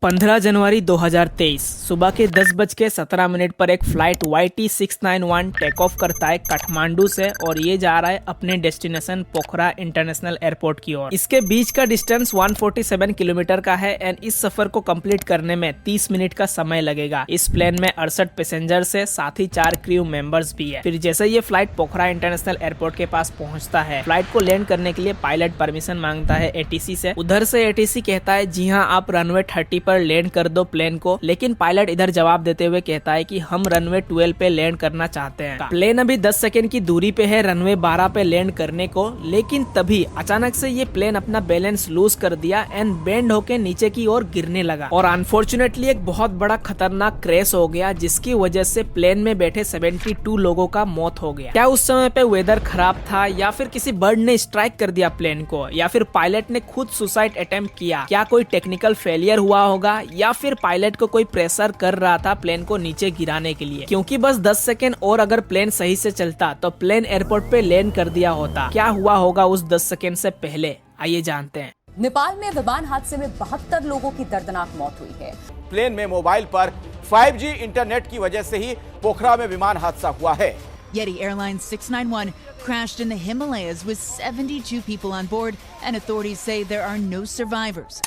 15 जनवरी 2023 सुबह के 10:17 पर एक फ्लाइट YT691 टेक ऑफ करता है काठमांडू से और ये जा रहा है अपने डेस्टिनेशन पोखरा इंटरनेशनल एयरपोर्ट की ओर। इसके बीच का डिस्टेंस 147 किलोमीटर का है एंड इस सफर को कंप्लीट करने में 30 मिनट का समय लगेगा। इस प्लेन में 68 पैसेंजर्स है, साथ ही 4 क्रू मेंबर्स भी है। फिर जैसे ये फ्लाइट पोखरा इंटरनेशनल एयरपोर्ट के पास पहुंचता है, फ्लाइट को लैंड करने के लिए पायलट परमिशन मांगता है ATC से। उधर से ATC कहता है जी हाँ, आप रनवे 30 पर लैंड कर दो प्लेन को, लेकिन पायलट इधर जवाब देते हुए कहता है कि हम रनवे 12 पे लैंड करना चाहते हैं। प्लेन अभी 10 सेकंड की दूरी पे है रनवे 12 पे लैंड करने को, लेकिन तभी अचानक से ये प्लेन अपना बैलेंस लूज कर दिया एंड बेंड होके नीचे की ओर गिरने लगा और अनफॉर्चुनेटली एक बहुत बड़ा खतरनाक क्रैश हो गया, जिसकी वजह से प्लेन में बैठे 72 लोगों का मौत हो गया। क्या उस समय पे वेदर खराब था या फिर किसी बर्ड ने स्ट्राइक कर दिया प्लेन को, या फिर पायलट ने खुद सुसाइड अटेम्प्ट किया? क्या कोई टेक्निकल फेलियर हुआ होगा या फिर पायलट को कोई प्रेशर कर रहा था प्लेन को नीचे गिराने के लिए? क्योंकि बस 10 सेकंड और अगर प्लेन सही से चलता तो प्लेन एयरपोर्ट पे लैंड कर दिया होता। क्या हुआ होगा उस 10 सेकंड से पहले, आइए जानते हैं। नेपाल में विमान हादसे में 72 लोगों की दर्दनाक मौत हुई है। प्लेन में मोबाइल पर 5G इंटरनेट की वजह से ही पोखरा में विमान हादसा हुआ है। Yeti Airlines 691 crashed in the Himalayas with 72 people on board, and authorities say there are no survivors.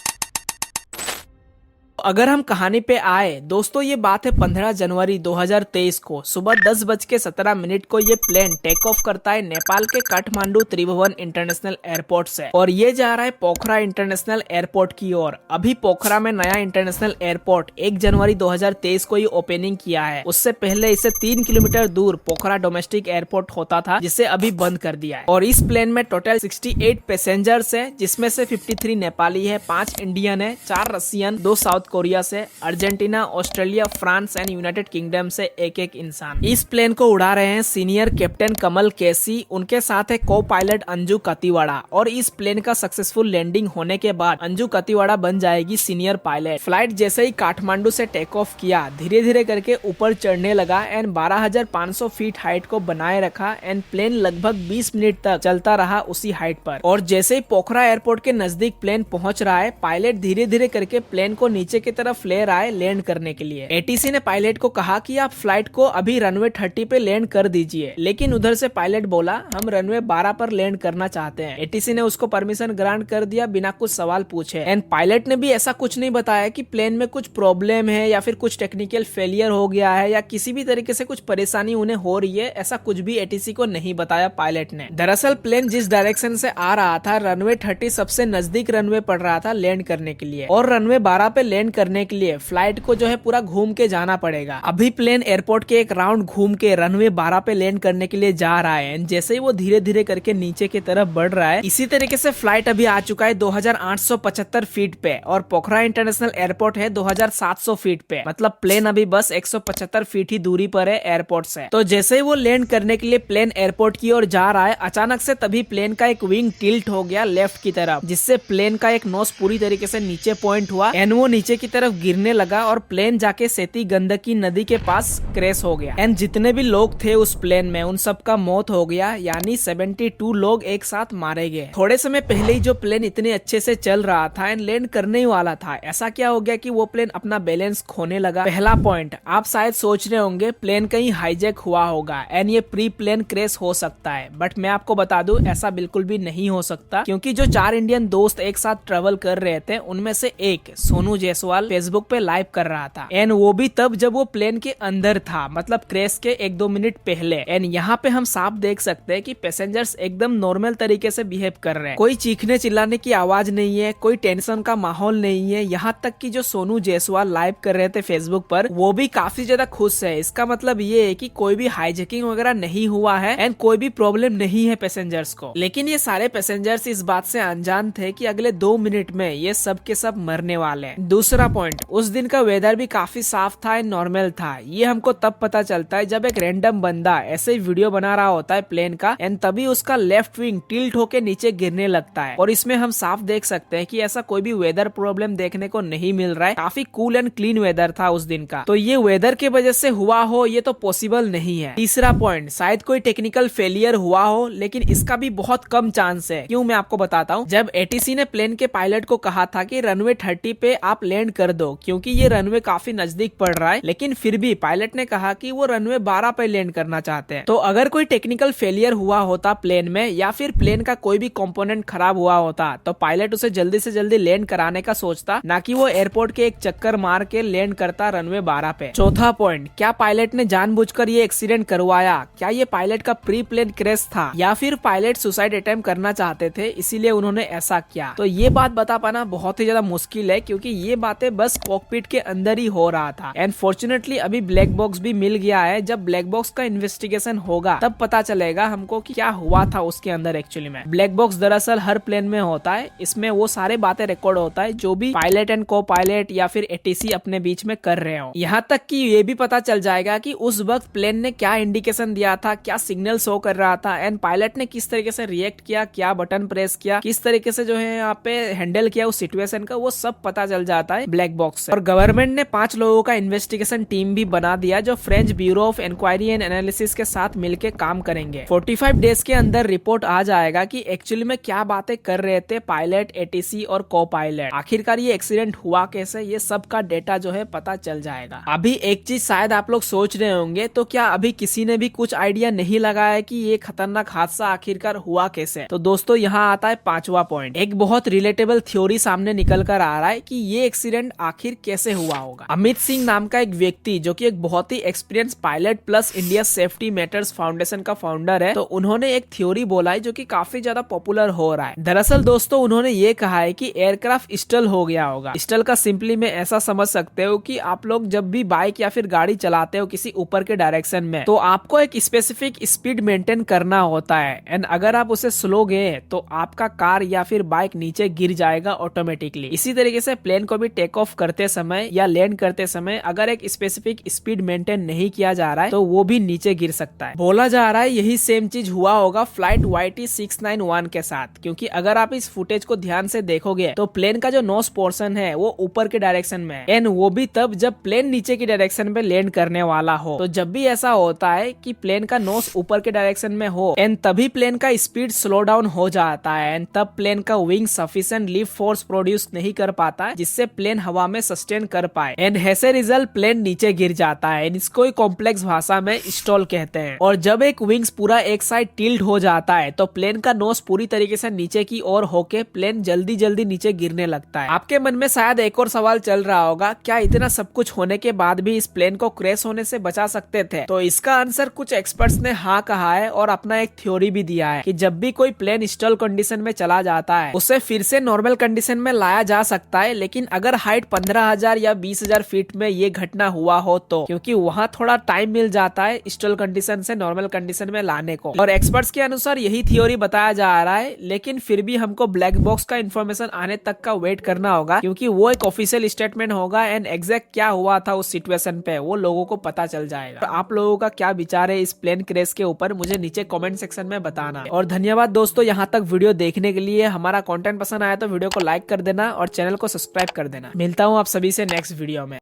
अगर हम कहानी पे आए दोस्तों, ये बात है 15 जनवरी 2023 को सुबह 10:17 को ये प्लेन टेक ऑफ करता है नेपाल के काठमांडू त्रिभुवन इंटरनेशनल एयरपोर्ट से और ये जा रहा है पोखरा इंटरनेशनल एयरपोर्ट की ओर। अभी पोखरा में नया इंटरनेशनल एयरपोर्ट 1 जनवरी 2023 को ही ओपनिंग किया है। उससे पहले इसे 3 किलोमीटर दूर पोखरा डोमेस्टिक एयरपोर्ट होता था, जिसे अभी बंद कर दिया है। और इस प्लेन में टोटल 68 पैसेंजर्स है, जिसमें से 53 नेपाली है, 5 इंडियन है, 4 रसियन, 2 साउथ कोरिया से, Argentina, Australia, France and United kingdom से एक इंसान। इस प्लेन को उड़ा रहे हैं सीनियर कैप्टन कमल केसी, उनके साथ है को पायलट अंजू कतिवाड़ा। और इस प्लेन का सक्सेसफुल लैंडिंग होने के बाद अंजू कतिवाड़ा बन जाएगी सीनियर पायलट। फ्लाइट जैसे ही काठमांडू से टेक ऑफ किया, धीरे धीरे करके ऊपर चढ़ने लगा एंड 12,500 फीट हाइट को बनाए रखा एंड प्लेन लगभग 20 मिनट तक चलता रहा उसी हाइट पर। और जैसे ही पोखरा एयरपोर्ट के नजदीक प्लेन पहुंच रहा है, पायलट धीरे धीरे करके प्लेन को नीचे की तरफ ले रहा है लैंड करने के लिए। ATC ने पायलट को कहा कि आप फ्लाइट को अभी रनवे 30 पे लैंड कर दीजिए, लेकिन उधर से पायलट बोला हम रनवे 12 पर लैंड करना चाहते हैं। ATC ने उसको परमिशन ग्रांट कर दिया बिना कुछ सवाल पूछे एंड पायलट ने भी ऐसा कुछ नहीं बताया कि प्लेन में कुछ प्रॉब्लम है या फिर कुछ टेक्निकल फेलियर हो गया है या किसी भी तरीके से कुछ परेशानी उन्हें हो रही है, ऐसा कुछ भी ATC को नहीं बताया पायलट ने। दरअसल प्लेन जिस डायरेक्शन से आ रहा था, रनवे 30 सबसे नजदीक रनवे पड़ रहा था लैंड करने के लिए और रनवे 12 पे लैंड करने के लिए फ्लाइट को जो है पूरा घूम के जाना पड़ेगा। अभी प्लेन एयरपोर्ट के एक राउंड घूम के रनवे 12 पे लैंड करने के लिए जा रहा है। जैसे ही वो धीरे धीरे करके नीचे की तरफ बढ़ रहा है, इसी तरीके से फ्लाइट अभी आ चुका है 2875 फीट पे और पोखरा इंटरनेशनल एयरपोर्ट है 2700 फीट पे। मतलब प्लेन अभी बस 175 फीट ही दूरी पर है एयरपोर्ट से। तो जैसे ही वो लैंड करने के लिए प्लेन एयरपोर्ट की ओर जा रहा है, अचानक से तभी प्लेन का एक विंग टिल्ट हो गया लेफ्ट की तरफ, जिससे प्लेन का एक नोज पूरी तरीके से नीचे पॉइंट हुआ एंड वो नीचे की तरफ गिरने लगा और प्लेन जाके सेती गंडकी नदी के पास क्रैश हो गया एंड जितने भी लोग थे उस प्लेन में उन सब का मौत हो गया, यानी 72 लोग एक साथ मारे गए। थोड़े समय पहले ही जो प्लेन इतने अच्छे से चल रहा था एंड लैंड करने ही वाला था, ऐसा क्या हो गया कि वो प्लेन अपना बैलेंस खोने लगा? पहला पॉइंट, आप शायद सोच रहे होंगे प्लेन कहीं हाईजैक हुआ होगा एंड ये प्री प्लेन क्रैश हो सकता है, बट मैं आपको बता दूं ऐसा बिल्कुल भी नहीं हो सकता, क्योंकि जो 4 इंडियन दोस्त एक साथ ट्रेवल कर रहे थे उनमें से एक सोनू जायसवाल फेसबुक पे लाइव कर रहा था एंड वो भी तब जब वो प्लेन के अंदर था, मतलब क्रैश के 1-2 मिनट पहले। एंड यहाँ पे हम साफ देख सकते हैं कि पैसेंजर्स एकदम नॉर्मल तरीके से बिहेव कर रहे हैं। कोई चीखने चिल्लाने की आवाज नहीं है, कोई टेंशन का माहौल नहीं है। यहाँ तक कि जो सोनू जायसवाल लाइव कर रहे थे फेसबुक पर, वो भी काफी ज्यादा खुश है। इसका मतलब ये है कि कोई भी हाईजैकिंग वगैरह नहीं हुआ है एंड कोई भी प्रॉब्लम नहीं है पैसेंजर्स को। लेकिन ये सारे पैसेंजर्स इस बात से अनजान थे कि अगले 2 मिनट में ये सब के सब मरने वाले हैं। दूसरा पॉइंट, उस दिन का वेदर भी काफी साफ था एंड नॉर्मल था। ये हमको तब पता चलता है जब एक रैंडम बंदा ऐसे ही वीडियो बना रहा होता है प्लेन का एंड तभी उसका लेफ्ट विंग टिल्ट होके नीचे गिरने लगता है। और इसमें हम साफ देख सकते हैं कि ऐसा कोई भी वेदर प्रॉब्लम देखने को नहीं मिल रहा है। काफी कूल एंड क्लीन वेदर था उस दिन का, तो ये वेदर के वजह से हुआ हो ये तो पॉसिबल नहीं है। तीसरा पॉइंट, शायद कोई टेक्निकल फेलियर हुआ हो, लेकिन इसका भी बहुत कम चांस है। क्यों, मैं आपको बताता हूँ। जब ATC ने प्लेन के पायलट को कहा था कि रनवे 30 पे आप लैंड लैंड कर दो क्योंकि ये रनवे काफी नजदीक पड़ रहा है। लेकिन फिर भी पायलट ने कहा कि वो रनवे 12 पे लैंड करना चाहते हैं। तो अगर कोई टेक्निकल फेलियर हुआ होता प्लेन में या फिर प्लेन का कोई भी कंपोनेंट खराब हुआ होता तो पायलट उसे जल्दी से जल्दी लैंड कराने का सोचता, ना कि वो एयरपोर्ट के एक चक्कर मार के लैंड करता रनवे 12 पे। चौथा पॉइंट, क्या पायलट ने जानबूझकर ये एक्सीडेंट करवाया? क्या ये पायलट का प्री प्लेन क्रैश था या फिर पायलट सुसाइड अटेम्प्ट करना चाहते थे इसीलिए उन्होंने ऐसा किया? तो ये बात बता पाना बहुत ही ज्यादा मुश्किल है क्योंकि ये बातें बस कॉकपिट के अंदर ही हो रहा था। एंड फॉर्चुनेटली अभी ब्लैक बॉक्स भी मिल गया है। जब ब्लैक बॉक्स का इन्वेस्टिगेशन होगा तब पता चलेगा हमको कि क्या हुआ था उसके अंदर एक्चुअली में। ब्लैक बॉक्स दरअसल हर प्लेन में होता है, इसमें वो सारे बातें रिकॉर्ड होता है जो भी पायलट एंड को पायलट या फिर एटीसी अपने बीच में कर रहे हो। यहाँ तक कि ये भी पता चल जाएगा कि उस वक्त प्लेन ने क्या इंडिकेशन दिया था, क्या सिग्नल शो कर रहा था एंड पायलट ने किस तरीके से रिएक्ट किया, क्या बटन प्रेस किया, किस तरीके से जो है यहाँ पे हैंडल किया उस सिचुएशन का, वो सब पता चल जाता है ब्लैक बॉक्स से। और गवर्नमेंट ने 5 लोगों का इन्वेस्टिगेशन टीम भी बना दिया जो French bureau of inquiry and analysis के साथ मिलकर काम करेंगे। 45 डेज के अंदर रिपोर्ट आ जाएगा कि एक्चुअली में क्या बातें कर रहे थे पायलट, एटीसी और को पायलट। आखिरकार ये एक्सीडेंट हुआ कैसे, ये सब का डेटा जो है पता चल जाएगा। अभी एक चीज शायद आप लोग सोच रहे होंगे, तो क्या अभी किसी ने भी कुछ आइडिया नहीं लगाया कि ये खतरनाक हादसा आखिरकार हुआ कैसे? तो दोस्तों यहाँ आता है 5वां पॉइंट। एक बहुत रिलेटेबल थ्योरी सामने निकल कर आ रहा है कि ये एक्सीडेंट आखिर कैसे हुआ होगा। अमित सिंह नाम का एक व्यक्ति जो कि एक बहुत ही experience pilot plus India safety matters foundation का फाउंडर है, तो उन्होंने एक थ्योरी बोला है जो कि काफी ज्यादा पॉपुलर हो रहा है। दरअसल दोस्तों उन्होंने ये कहा है कि एयरक्राफ्ट स्टल हो गया होगा। स्टल का सिंपली में ऐसा समझ सकते हो कि आप लोग जब भी बाइक या फिर गाड़ी चलाते हो किसी ऊपर के डायरेक्शन में, तो आपको एक स्पेसिफिक स्पीड मेंटेन करना होता है एंड अगर आप उसे स्लो गए तो आपका कार या फिर बाइक नीचे गिर जाएगा ऑटोमेटिकली। इसी तरीके से प्लेन को भी टेक ऑफ करते समय या लैंड करते समय अगर एक स्पेसिफिक स्पीड मेंटेन नहीं किया जा रहा है तो वो भी नीचे गिर सकता है। बोला जा रहा है यही सेम चीज हुआ होगा फ्लाइट YT691 के साथ, क्योंकि अगर आप इस फुटेज को ध्यान से देखोगे तो प्लेन का जो नोज पोर्शन है वो ऊपर के डायरेक्शन में है एंड वो भी तब जब प्लेन नीचे की डायरेक्शन पे लैंड करने वाला हो। तो जब भी ऐसा होता है कि प्लेन का नोज ऊपर के डायरेक्शन में हो एंड तभी प्लेन का स्पीड स्लो डाउन हो जाता है एंड तब प्लेन का wing sufficient lift force produce नहीं कर पाता है जिससे प्लेन हवा में सस्टेन कर पाए एंड ऐसे रिजल्ट प्लेन नीचे गिर जाता है एंड इसको कॉम्प्लेक्स भाषा में स्टॉल कहते हैं। और जब एक विंग्स पूरा एक साइड टिल्ट हो जाता है तो प्लेन का नोज पूरी तरीके से नीचे की ओर होके प्लेन जल्दी जल्दी नीचे गिरने लगता है। आपके मन में शायद एक और सवाल चल रहा होगा, क्या इतना सब कुछ होने के बाद भी इस प्लेन को क्रैश होने से बचा सकते थे? तो इसका आंसर कुछ एक्सपर्ट्स ने हाँ कहा है और अपना एक थ्योरी भी दिया है कि जब भी कोई प्लेन स्टॉल कंडीशन में चला जाता है उसे फिर से नॉर्मल कंडीशन में लाया जा सकता है, लेकिन अगर हाइट 15,000 या 20,000 फीट में ये घटना हुआ हो तो, क्योंकि वहाँ थोड़ा टाइम मिल जाता है स्टॉल कंडीशन से नॉर्मल कंडीशन में लाने को। और एक्सपर्ट्स के अनुसार यही थ्योरी बताया जा रहा है, लेकिन फिर भी हमको ब्लैक बॉक्स का इन्फॉर्मेशन आने तक का वेट करना होगा क्योंकि वो एक ऑफिशियल स्टेटमेंट होगा एंड एग्जैक्ट क्या हुआ था उस सिचुएशन पे वो लोगों को पता चल जाएगा। तो आप लोगों का क्या विचार है इस प्लेन क्रैश के ऊपर मुझे नीचे कमेंट सेक्शन में बताना। और धन्यवाद दोस्तों यहाँ तक वीडियो देखने के लिए। हमारा कंटेंट पसंद आया तो वीडियो को लाइक कर देना और चैनल को सब्सक्राइब कर देना। मिलता हूँ आप सभी से नेक्स्ट वीडियो में।